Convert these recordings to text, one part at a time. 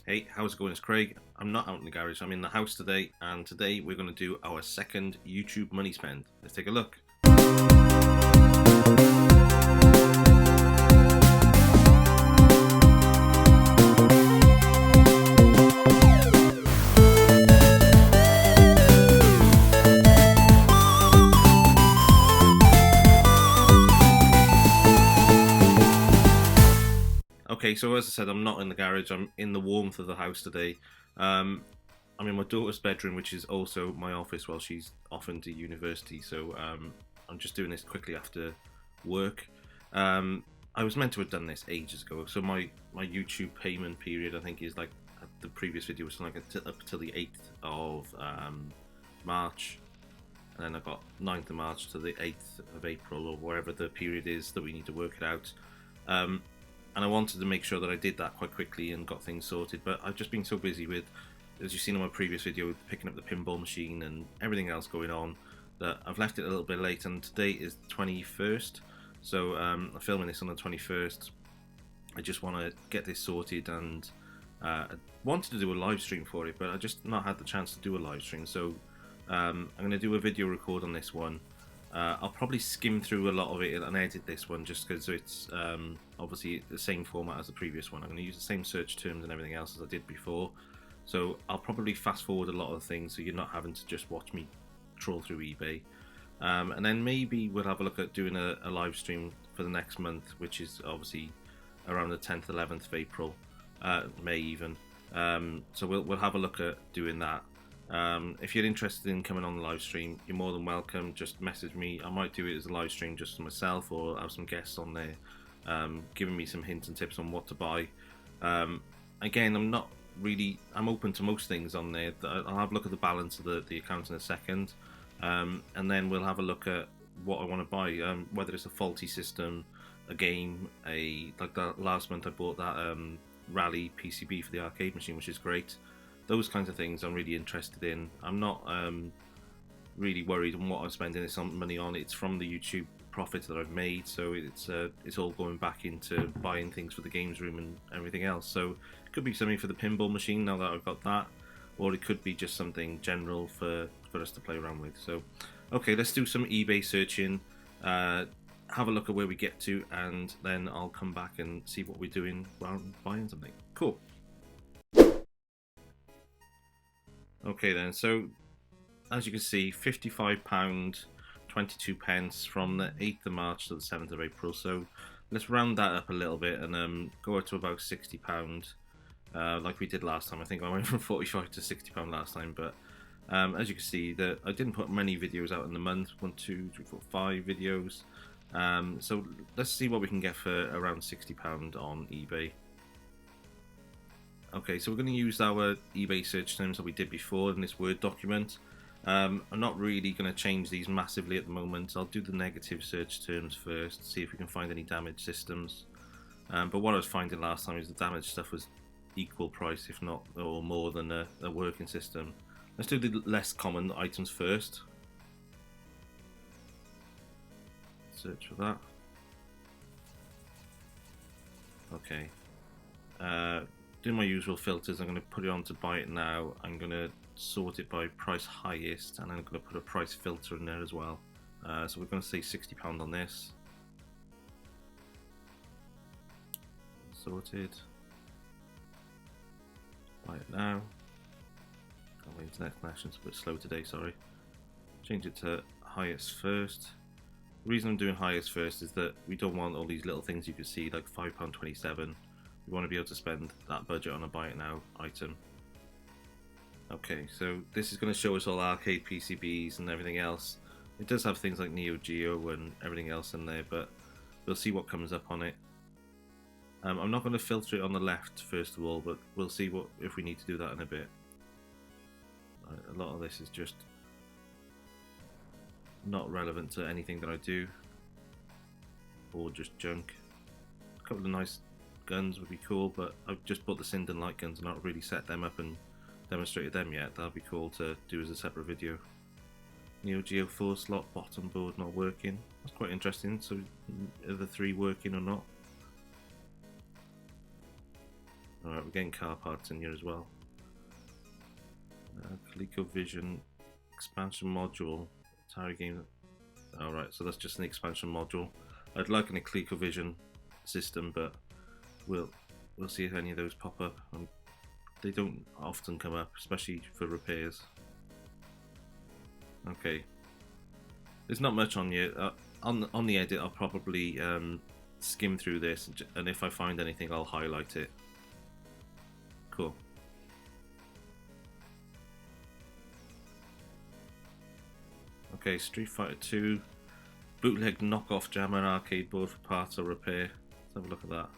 Hey, how's it going? It's Craig. I'm not out in the garage, I'm in the house today, and today we're going to do our second YouTube money spend. Let's take a look. Okay, so as I said, I'm not in the garage, I'm in the warmth of the house today. I'm in my daughter's bedroom, which is also my office while she's off into university, so I'm just doing this quickly after work. I was meant to have done this ages ago, so my YouTube payment period, I think, is like the previous video was like up till the 8th of March, and then I got 9th of March to the 8th of April, or wherever the period is that we need to work it out. And I wanted to make sure that I did that quite quickly and got things sorted, but I've just been so busy with, as you've seen in my previous video, picking up the pinball machine and everything else going on, that I've left it a little bit late, and today is the 21st, so I'm filming this on the 21st. I just want to get this sorted, and I wanted to do a live stream for it, but I just not had the chance to do a live stream, so I'm going to do a video record on this one. I'll probably skim through a lot of it and edit this one just because it's obviously the same format as the previous one. I'm going to use the same search terms and everything else as I did before, so I'll probably fast forward a lot of things so you're not having to just watch me troll through eBay. And then maybe we'll have a look at doing a live stream for the next month, which is obviously around the 10th, 11th of April, May even. So we'll have a look at doing that. If you're interested in coming on the live stream, you're more than welcome. Just message me. I might do it as a live stream just for myself, or have some guests on there giving me some hints and tips on what to buy. Again, I'm open to most things on there. I'll have a look at the balance of the account in a second, and then we'll have a look at what I want to buy, whether it's a faulty system, a game, like that last month I bought that Rally PCB for the arcade machine, which is great. Those kinds of things I'm really interested in. I'm not really worried on what I'm spending this money on. It's from the YouTube profits that I've made, so it's all going back into buying things for the games room and everything else. So it could be something for the pinball machine now that I've got that, or it could be just something general for us to play around with. So okay, let's do some eBay searching, have a look at where we get to, and then I'll come back and see what we're doing while buying something. Cool. Okay then, so as you can see, £55.22 from the 8th of March to the 7th of April. So let's round that up a little bit and go up to about £60, like we did last time. I think I went from £45 to £60 last time, but as you can see, that I didn't put many videos out in the month. 1, 2, 3, 4, 5 videos. So let's see what we can get for around £60 on eBay. Okay, so we're going to use our eBay search terms that we did before in this Word document. I'm not really going to change these massively at the moment. I'll do the negative search terms first, see if we can find any damaged systems. But what I was finding last time is the damaged stuff was equal price, if not or more than a working system. Let's do the less common items first. Search for that. Okay. Do my usual filters. I'm going to put it on to buy it now. I'm going to sort it by price highest, and I'm going to put a price filter in there as well. So we're going to say £60 on this. Sorted. Buy it now. Oh, my internet connection's a bit slow today, sorry. Change it to highest first. The reason I'm doing highest first is that we don't want all these little things you can see, like £5.27. We want to be able to spend that budget on a buy it now item. Okay, so this is going to show us all arcade PCBs and everything else. It does have things like Neo Geo and everything else in there, but we'll see what comes up on it. I'm not going to filter it on the left first of all, but we'll see what if we need to do that in a bit. A lot of this is just not relevant to anything that I do, or just junk. A couple of nice guns would be cool, but I've just bought the Sinden light guns and not really set them up and demonstrated them yet. That'll be cool to do as a separate video. Neo Geo 4 slot bottom board not working. That's quite interesting. So are the 3 working or not? Alright, we're getting car parts in here as well. ColecoVision expansion module. Atari game. Alright, so that's just an expansion module. I'd like an ColecoVision system, but we'll see if any of those pop up. They don't often come up, especially for repairs. Okay, there's not much on here. On the edit, I'll probably skim through this, and if I find anything, I'll highlight it. Cool. Okay, Street Fighter 2 bootleg knockoff jammer arcade board for parts or repair. Let's have a look at that.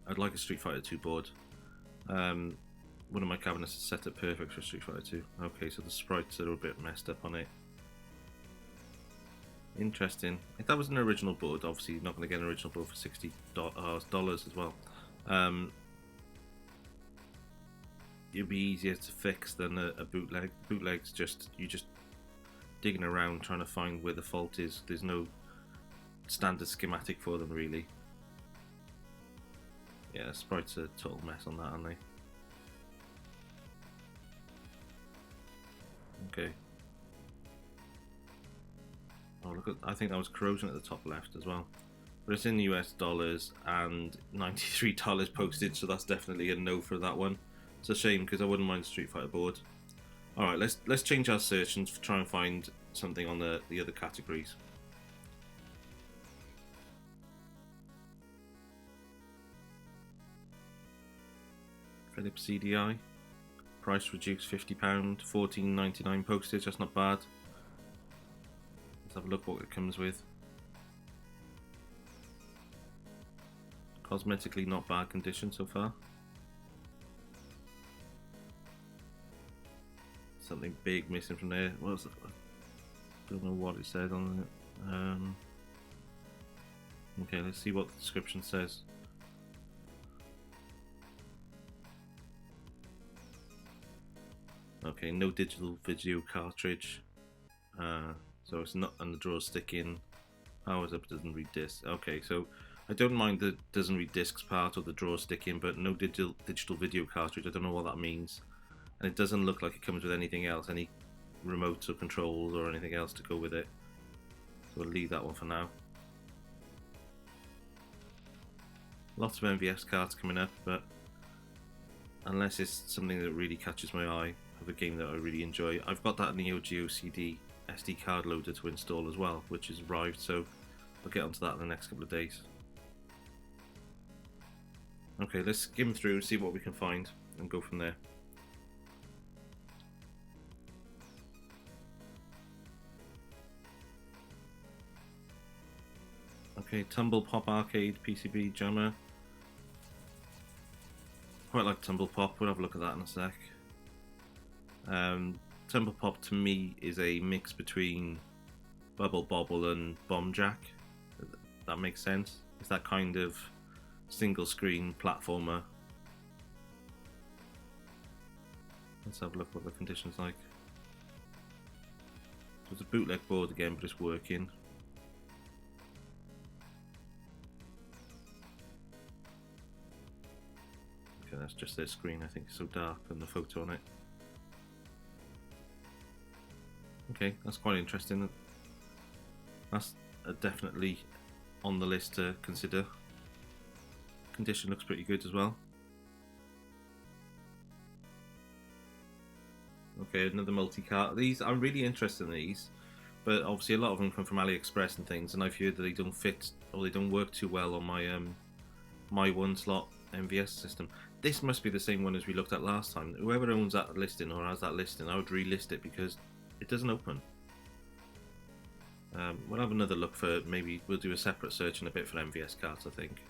I'd like a Street Fighter 2 board. One of my cabinets is set up perfect for Street Fighter 2. Okay, so the sprites are a bit messed up on it. Interesting. If that was an original board, obviously you're not going to get an original board for $60 as well. It'd be easier to fix than a bootleg. Bootleg's you're just digging around trying to find where the fault is. There's no standard schematic for them really. Yeah, sprites are a total mess on that, aren't they? Okay. Oh look at, I think that was corrosion at the top left as well. But it's in US dollars and $93 postage, so that's definitely a no for that one. It's a shame because I wouldn't mind a Street Fighter board. Alright, let's change our search and try and find something on the other categories. Philips CDI. Price reduced £50, $14.99 postage, that's not bad. Let's have a look what it comes with. Cosmetically not bad condition so far. Something big missing from there. What was it? I don't know what it said on it. Okay, let's see what the description says. Okay, no digital video cartridge. So it's not, and the drawers stick in. Powers up, doesn't read discs. Okay, so I don't mind the doesn't read discs part or the drawers stick in, but no digital video cartridge. I don't know what that means. And it doesn't look like it comes with anything else, any remotes or controls or anything else to go with it. So we'll leave that one for now. Lots of MVS cards coming up, but unless it's something that really catches my eye of a game that I really enjoy. I've got that Neo Geo CD SD card loader to install as well, which has arrived, so I'll get onto that in the next couple of days. Okay, let's skim through and see what we can find and go from there. Okay, Tumble Pop Arcade PCB jammer. Quite like Tumble Pop, we'll have a look at that in a sec. Tumble Pop to me is a mix between Bubble Bobble and Bomb Jack. That makes sense. It's that kind of single screen platformer. Let's have a look what the condition's like. So it's a bootleg board again, but it's working. Okay, that's just their screen. I think it's so dark on the photo on it. Okay, that's quite interesting. That's definitely on the list to consider. Condition looks pretty good as well. Okay, another multi-cart. These, I'm really interested in these, but obviously a lot of them come from AliExpress and things, and I've heard that they don't fit or they don't work too well on my my one slot MVS system. This must be the same one as we looked at last time. Whoever owns that listing or has that listing, I would relist it because it doesn't open. We'll have another look for, maybe we'll do a separate search in a bit for MVS cards, I think.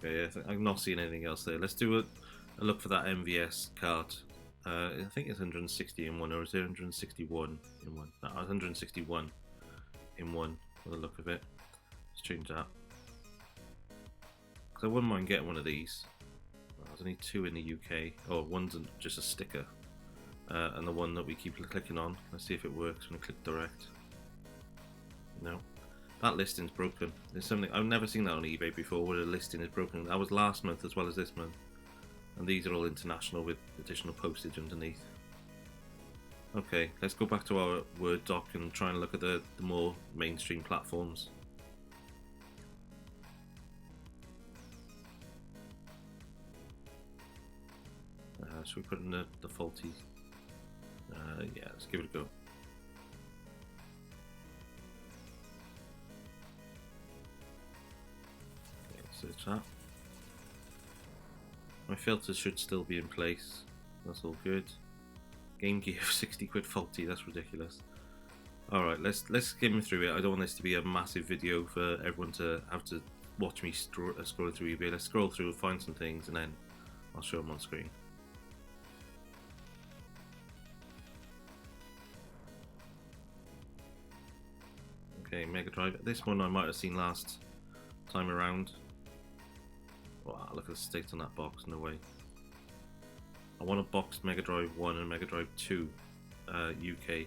Okay, I'm not seeing anything else there. Let's do a look for that MVS card. I think it's 160 in one, or is there 161 in one? No, 161 in one, for the look of it. Let's change that. Because I wouldn't mind getting one of these. There's only two in the UK. Oh, one's just a sticker. And the one that we keep clicking on. Let's see if it works when we click direct. No. That listing's broken. There's something I've never seen that on eBay before, where a listing is broken. That was last month as well as this month. And these are all international with additional postage underneath. Okay, let's go back to our Word doc and try and look at the more mainstream platforms. Should we put in the faulty? Yeah, let's give it a go. Okay, search that. My filters should still be in place. That's all good. Game Gear for 60 quid faulty, that's ridiculous. Alright, let's skim through it. I don't want this to be a massive video for everyone to have to watch me scroll through eBay. Let's scroll through, find some things, and then I'll show them on screen. Okay, Mega Drive. This one I might have seen last time around. Wow, look at the state on that box, no way. I want a boxed Mega Drive 1 and Mega Drive 2 UK.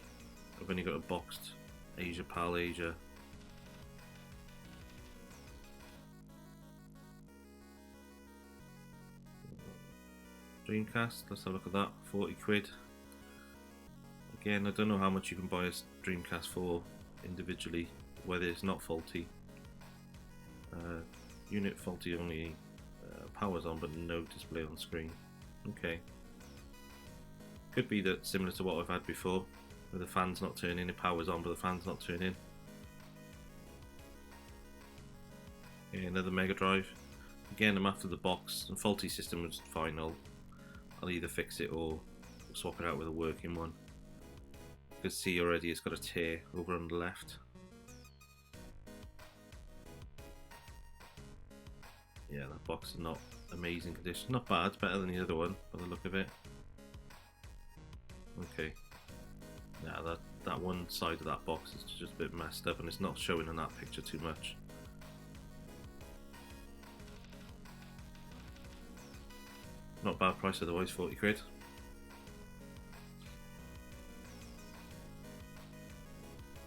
I've only got a boxed Asia PAL Asia. Dreamcast, let's have a look at that, 40 quid. Again, I don't know how much you can buy a Dreamcast for individually, whether it's not faulty. Unit faulty, only powers on but no display on screen. Okay. Could be that similar to what I've had before, where the fan's not turning, it powers on but the fan's not turning. Okay, another Mega Drive. Again, I'm after the box. The faulty system was fine. I'll either fix it or swap it out with a working one. You can see already it's got a tear over on the left. Yeah, that box is not amazing condition. Not bad, it's better than the other one by the look of it. Okay. Yeah, that one side of that box is just a bit messed up and it's not showing in that picture too much. Not bad price otherwise, 40 quid.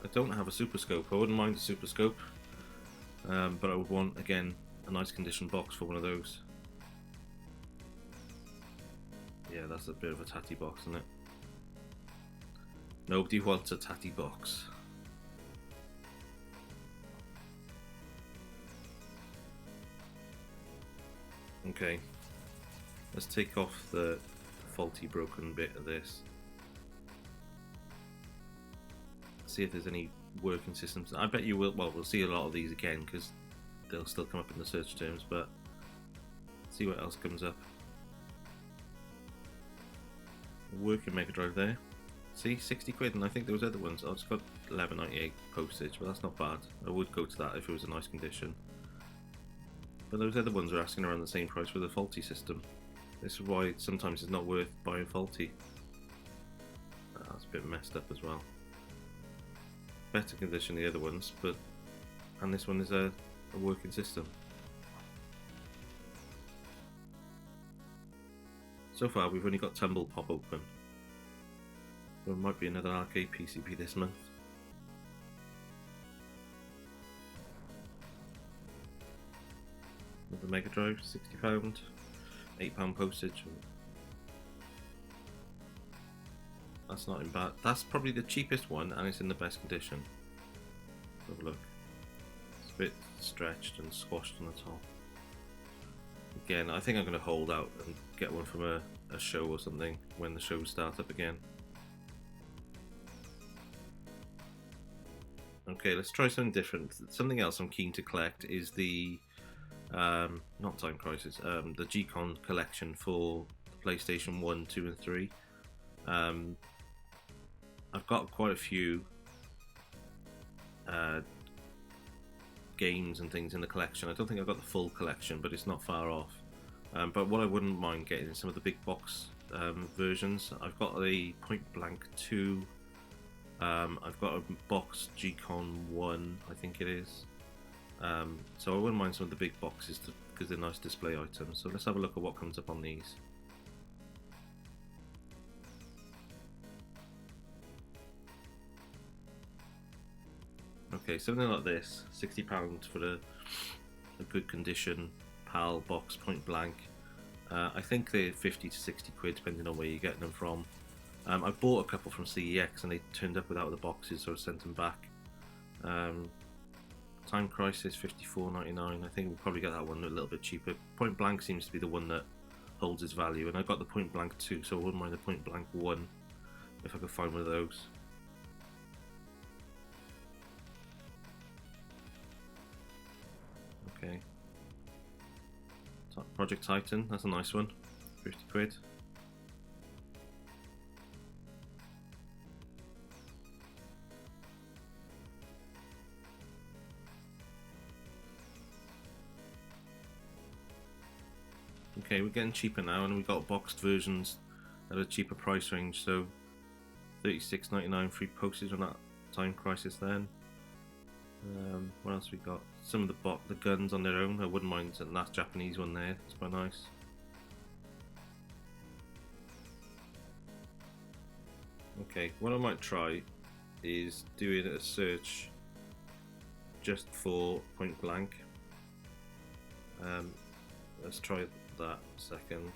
I don't have a Super Scope. I wouldn't mind a Super Scope, but I would want, again, a nice condition box for one of those. Yeah, that's a bit of a tatty box, isn't it? Nobody wants a tatty box. Okay, let's take off the faulty broken bit of this. See if there's any working systems. I bet you will. Well, we'll see a lot of these again because they'll still come up in the search terms, but see what else comes up. Working Mega Drive there. See, 60 quid, and I think there was other ones. Oh, it's got 11.98 postage, but that's not bad. I would go to that if it was a nice condition. But those other ones are asking around the same price with a faulty system. This is why sometimes it's not worth buying faulty. That's a bit messed up as well. Better condition than the other ones, but and this one is a working system. So far we've only got Tumble Pop open. There might be another arcade PCB this month. Another Mega Drive, £60, £8 postage. That's not in bad. That's probably the cheapest one, and it's in the best condition. Let's have a look. It's a bit stretched and squashed on the top. Again, I think I'm going to hold out and get one from a show or something when the shows start up again. Okay, let's try something different. Something else I'm keen to collect is the not Time Crisis, the G-Con collection for the PlayStation 1, 2 and 3. I've got quite a few games and things in the collection. I don't think I've got the full collection, but it's not far off. But what I wouldn't mind getting is some of the big box versions. I've got a Point Blank 2. I've got a box G-Con 1, I think it is. So I wouldn't mind some of the big boxes because they're nice display items. So let's have a look at what comes up on these. Okay, Okay, something like this, £60 for a good condition PAL box, point blank. I think they're 50 to 60 quid depending on where you're getting them from. I bought a couple from CEX and they turned up without the boxes, so I sent them back. Time Crisis, $54.99. I think we'll probably get that one a little bit cheaper. Point Blank seems to be the one that holds its value, and I got the Point Blank 2, so I wouldn't mind the Point Blank 1 if I could find one of those. Okay. Project Titan, that's a nice one. 50 quid. Okay, we're getting cheaper now, and we've got boxed versions at a cheaper price range, so $36.99 free postage on that Time Crisis then. What else we got? Some of the guns on their own, I wouldn't mind that Japanese one there, it's quite nice. Okay, what I might try is doing a search just for Point Blank. Let's try that second.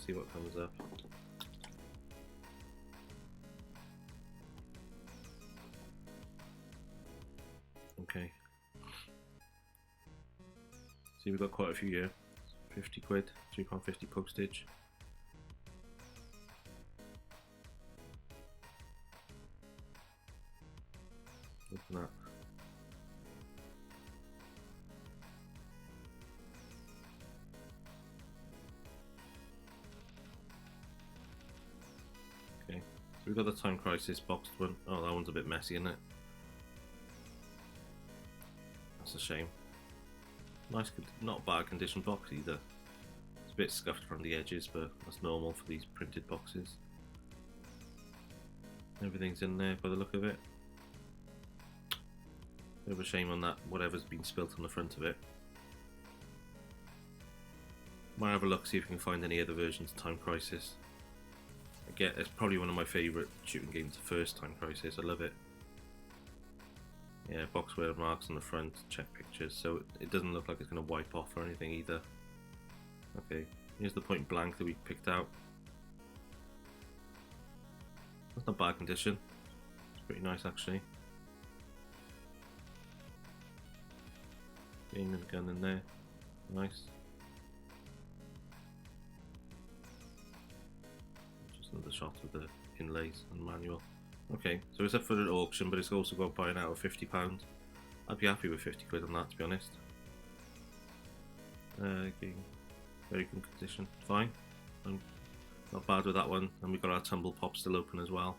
See what comes up. Okay. See, we've got quite a few here. 50 quid, £3.50 postage. Open that. Okay, so we've got the Time Crisis boxed one. Oh, that one's a bit messy, isn't it? That's a shame. Nice, not bad condition box either. It's a bit scuffed around the edges, but that's normal for these printed boxes. Everything's in there by the look of it. Bit of a shame on that, whatever's been spilt on the front of it. Might have a look, see if we can find any other versions of Time Crisis. Again, it's probably one of my favourite shooting games, the first Time Crisis, I love it. Yeah, boxware marks on the front, check pictures, so it doesn't look like it's going to wipe off or anything either. Okay, here's the Point Blank that we picked out. That's not bad condition, it's pretty nice actually. Aiming the gun in there, nice. Just another shot of the inlays and manual. Okay, so it's up for an auction, but it's also got buying out of £50. I'd be happy with 50 quid on that, to be honest. Okay, very good condition, fine. I'm not bad with that one, and we've got our tumble pop still open as well.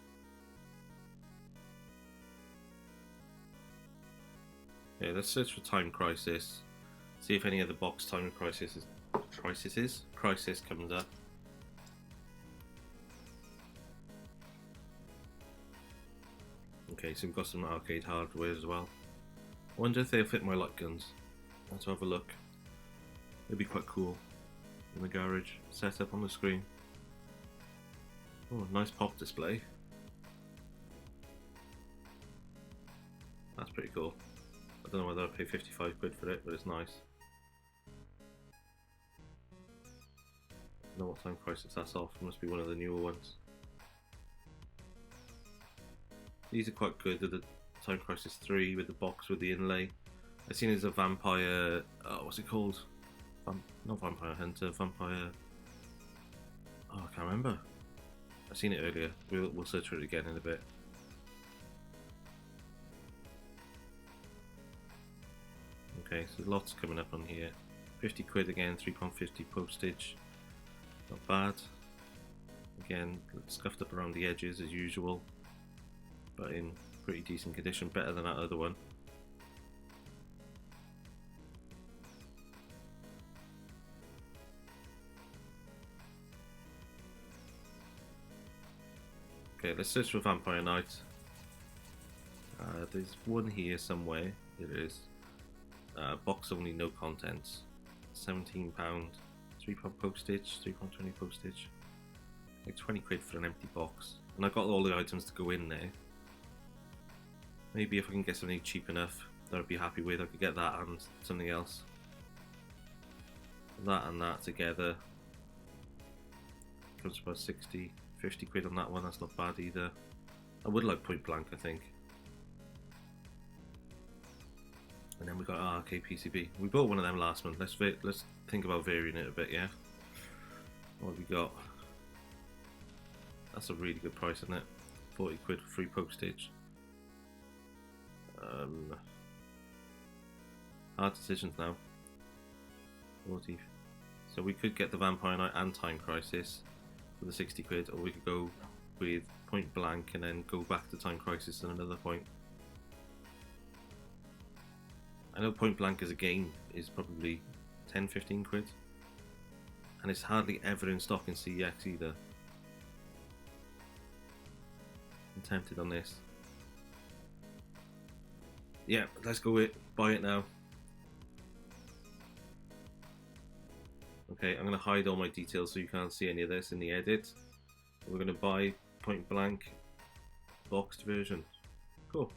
Okay, let's search for Time Crisis, see if any other box Time Crisis comes up. Okay, so we've got some arcade hardware as well. I wonder if they'll fit my light guns. Let's have a look. It'd be quite cool in the garage, set up on the screen. Oh, nice pop display. That's pretty cool. I don't know whether I'd pay 55 quid for it, but it's nice. I don't know what Time Crisis that's off, it must be one of the newer ones. These are quite good, the Time Crisis 3 with the box with the inlay. I've seen there's a vampire, what's it called? Not Vampire Hunter, Vampire... Oh, I can't remember. I've seen it earlier, we'll search for it again in a bit. Okay, so lots coming up on here. 50 quid again, £3.50 postage. Not bad. Again, scuffed up around the edges as usual, but in pretty decent condition, better than that other one. Okay, let's search for Vampire Knight. There's one here somewhere. It is. Box only, no contents. £17, £3 postage, £3.20 postage. Like 20 quid for an empty box. And I got all the items to go in there. Maybe if I can get something cheap enough that I'd be happy with, I could get that and something else. That and that together comes to about 60, 50 quid on that one. That's not bad either. I would like Point Blank, I think. And then we got RK PCB. We bought one of them last month. Let's think about varying it a bit, yeah. What have we got? That's a really good price, isn't it? 40 quid free postage. Hard decisions now. 40. So we could get the Vampire Knight and Time Crisis for the 60 quid, or we could go with Point Blank and then go back to Time Crisis at another point. I know Point Blank as a game is probably 10-15 quid, and it's hardly ever in stock in CEX either. I'm tempted on this. Yeah, let's go with buy it now. Okay, I'm going to hide all my details so you can't see any of this in the edit. We're going to buy Point Blank boxed version. Cool.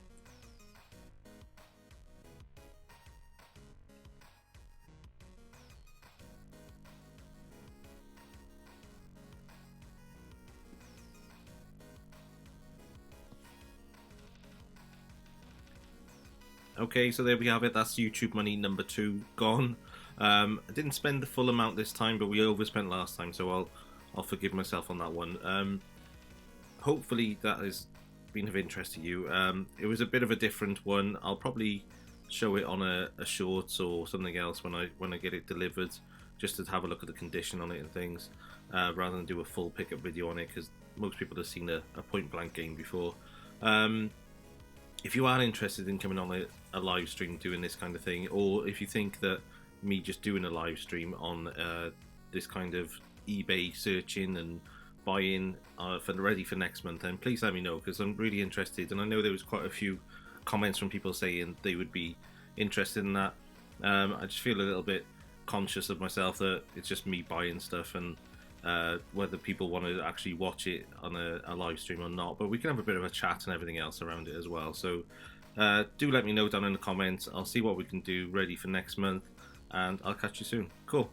Okay, so there we have it. That's YouTube money number 2 gone. I didn't spend the full amount this time, but we overspent last time, so I'll forgive myself on that one. Hopefully that has been of interest to you. It was a bit of a different one. I'll probably show it on a shorts or something else when I get it delivered, just to have a look at the condition on it and things, rather than do a full pickup video on it, because most people have seen a Point Blank game before. If you are interested in coming on a live stream doing this kind of thing, or if you think that me just doing a live stream on this kind of eBay searching and buying ready for next month, then please let me know, because I'm really interested, and I know there was quite a few comments from people saying they would be interested in that. I just feel a little bit conscious of myself that it's just me buying stuff, and whether people want to actually watch it on a live stream or not, but we can have a bit of a chat and everything else around it as well. So do let me know down in the comments. I'll see what we can do ready for next month, and I'll catch you soon. Cool.